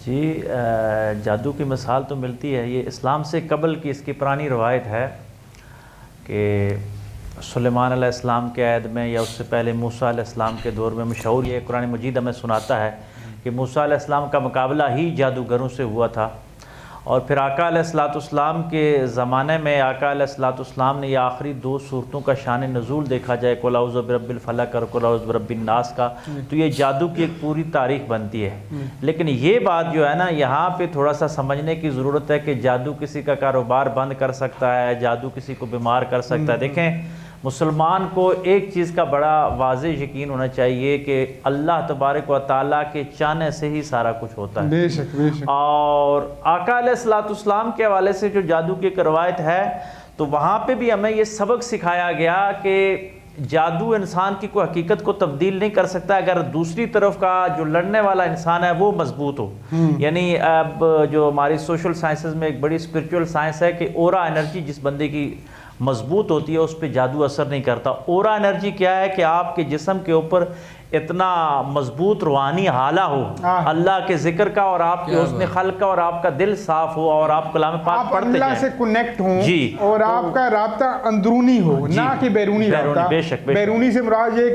جی جادو کی مثال تو ملتی ہے، یہ اسلام سے قبل کی اس کی پرانی روایت ہے کہ سلیمان علیہ السلام کے عہد میں یا اس سے پہلے موسیٰ علیہ السلام کے دور میں مشہور یہ قرآن مجید ہمیں سناتا ہے کہ موسیٰ علیہ السلام کا مقابلہ ہی جادوگروں سے ہوا تھا، اور پھر آقا علیہ السلام کے زمانے میں آقا علیہ السلام نے یہ آخری 2 صورتوں کا شان نزول دیکھا جائے، قل اعوذ برب الفلق اور قل اعوذ برب الناس کا، تو یہ جادو کی ایک پوری تاریخ بنتی ہے۔ لیکن یہ بات جو ہے نا یہاں پہ تھوڑا سا سمجھنے کی ضرورت ہے کہ جادو کسی کا کاروبار بند کر سکتا ہے، جادو کسی کو بیمار کر سکتا ہے۔ دیکھیں مسلمان کو ایک چیز کا بڑا واضح یقین ہونا چاہیے کہ اللہ تبارک و تعالیٰ کے چاہنے سے ہی سارا کچھ ہوتا ہے، بے شک بے شک۔ اور آقا علیہ السلام کے حوالے سے جو جادو کی ایک روایت ہے تو وہاں پہ بھی ہمیں یہ سبق سکھایا گیا کہ جادو انسان کی کوئی حقیقت کو تبدیل نہیں کر سکتا اگر دوسری طرف کا جو لڑنے والا انسان ہے وہ مضبوط ہو۔ یعنی اب جو ہماری سوشل سائنسز میں ایک بڑی اسپرچول سائنس ہے کہ اورا انرجی جس بندے کی مضبوط ہوتی ہے اس پہ جادو اثر نہیں کرتا۔ اورا انرجی کیا ہے کہ آپ کے جسم کے اوپر اتنا مضبوط روحانی حالہ ہو اللہ کے ذکر کا اور آپ کے حسن خلق کا، اور آپ کا دل صاف ہو اور آپ کلام پاک پڑھتے جائیں، اللہ سے کنیکٹ ہوں جی، اور آپ کا رابطہ اندرونی ہو نہ کہ بیرونی رابطہ۔ بے شک بیرونی سے مراد یہ